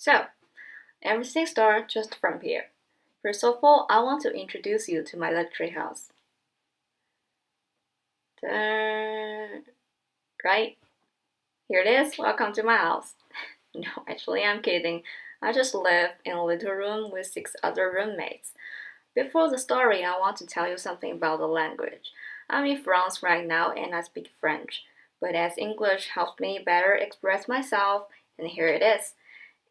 So, everything starts just from here. First of all, I want to introduce you to my luxury house. Right? Here it is. Welcome to my house. No, actually, I'm kidding. I just live in a little room with 6 other roommates. Before the story, I want to tell you something about the language. I'm in France right now and I speak French, but as English helps me better express myself, and here it is.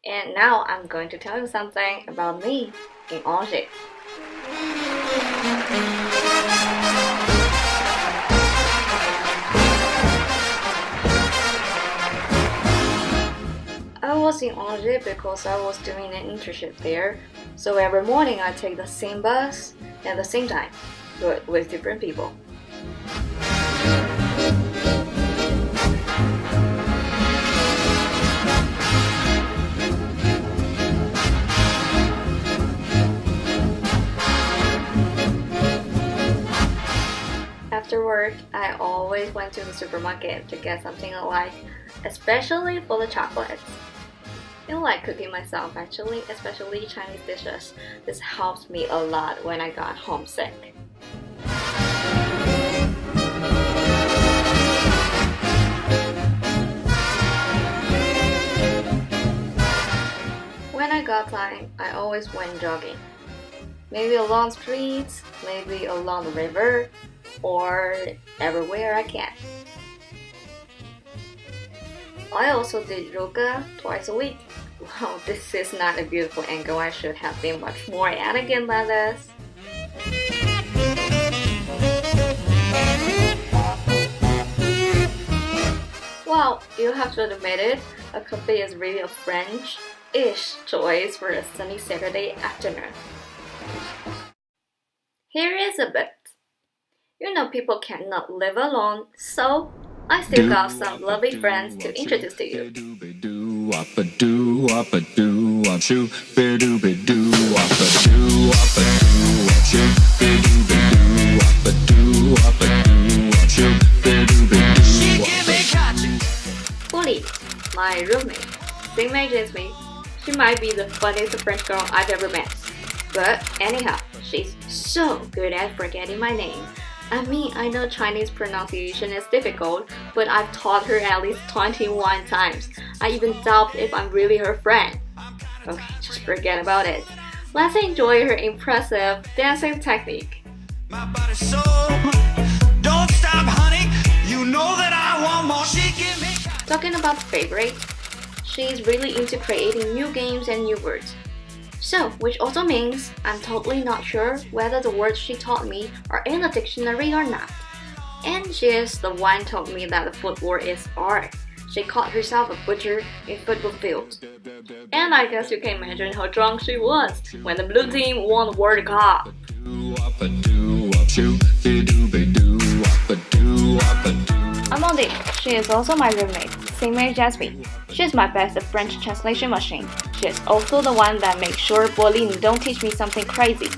And now I'm going to tell you something about me in Angers. I was in Angers because I was doing an internship there, so every morning I take the same bus at the same time, but with different people. After work, I always went to the supermarket to get something I like, especially for the chocolates. I like cooking myself actually, especially Chinese dishes. This helps me a lot when I got homesick. When I got time, I always went jogging. Maybe along streets, maybe along the river, or everywhere I can. I also did yoga twice a week. Wow, this is not a beautiful angle. I should have been much more elegant than this. Well, you have to admit it, a coffee is really a French-ish choice for a sunny Saturday afternoon. Here is a bit. You know people cannot live alone, so I still got some lovely friends to introduce to you. Bonne, my roommate, same age as me. She might be the funniest French girl I've ever met. But anyhow, she's so good at forgetting my name. I mean, I know Chinese pronunciation is difficult, but I've taught her at least 21 times. I even doubt if I'm really her friend. Okay, just forget about it. Let's enjoy her impressive dancing technique. My body's so, don't stop, honey. You know that I want more. She give me. Talking about favorite, she's really into creating new games and new words. So, which also means I'm totally not sure whether the words she taught me are in the dictionary or not. And she is the one told me that the football is art. She called herself a butcher in football field. And I guess you can imagine how drunk she was when the blue team won the World Cup. Amandine, she is also my roommate, same age as me. She is my best French translation machine. She is also the one that makes sure Bonne don't teach me something crazy.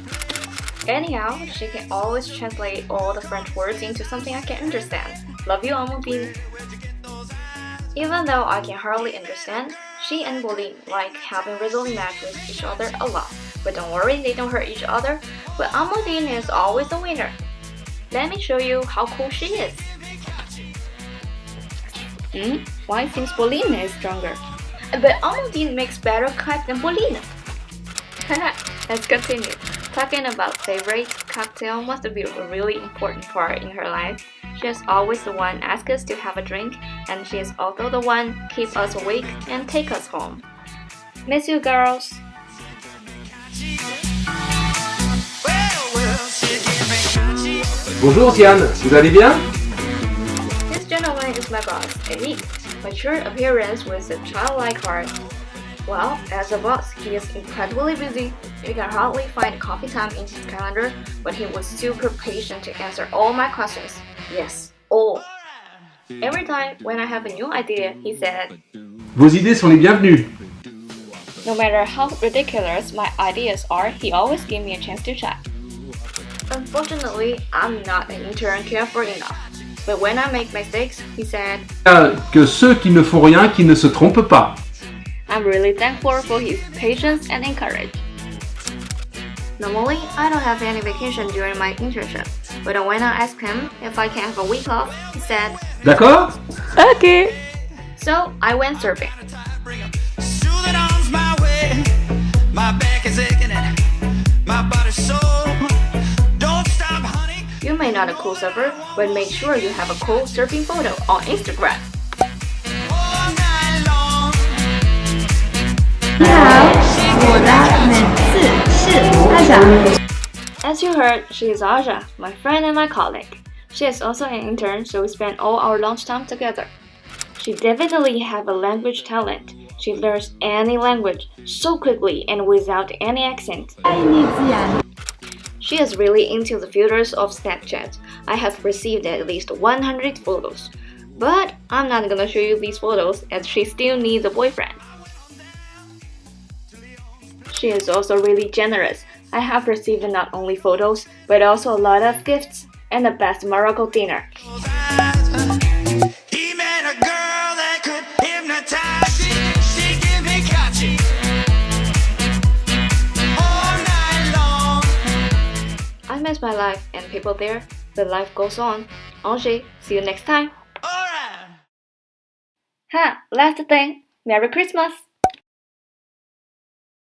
Anyhow, she can always translate all the French words into something I can understand. Love you, Amandine. Even though I can hardly understand, she and Bonne like having riddle match with each other a lot. But don't worry, they don't hurt each other. But Amandine is always the winner. Let me show you how cool she is. Why seems Bonne is stronger? But Amandine makes better cut than Bonne. Let's continue. Talking about favorite, cocktail must be a really important part in her life. She is always the one ask us to have a drink, and she is also the one keep us awake and take us home. Miss you, girls. Bonjour Diane, vous allez bien? This gentleman is my boss, Eric. Mature appearance with a childlike heart. Well, as a boss, he is incredibly busy. You can hardly find coffee time in his calendar, but he was super patient to answer all my questions. Yes, all. Every time when I have a new idea, he said, Vos idées sont les bienvenues. No matter how ridiculous my ideas are, he always gives me a chance to chat. Unfortunately, I'm not an intern careful enough. But when I make mistakes, he said, Que ceux qui ne font rien qui ne se trompent pas. I'm really thankful for his patience and encouragement. Normally, I don't have any vacation during my internship, but when I asked him if I can have a week off, he said, D'accord? Okay. So I went surfing. You may not a cool surfer, but make sure you have a cool surfing photo on Instagram. 你好，我的名字是阿翔。 As you heard, she is Aja, my friend and my colleague. She is also an intern, so we spend all our lunchtime together. She definitely has a language talent. She learns any language so quickly and without any accent. 爱你自然。 She is really into the filters of Snapchat. I have received at least 100 photos. But I'm not gonna show you these photos as she still needs a boyfriend. She is also really generous. I have received not only photos, but also a lot of gifts and the best Morocco dinner. I miss my life and people there, but life goes on. Angers, see you next time. Last thing, Merry Christmas!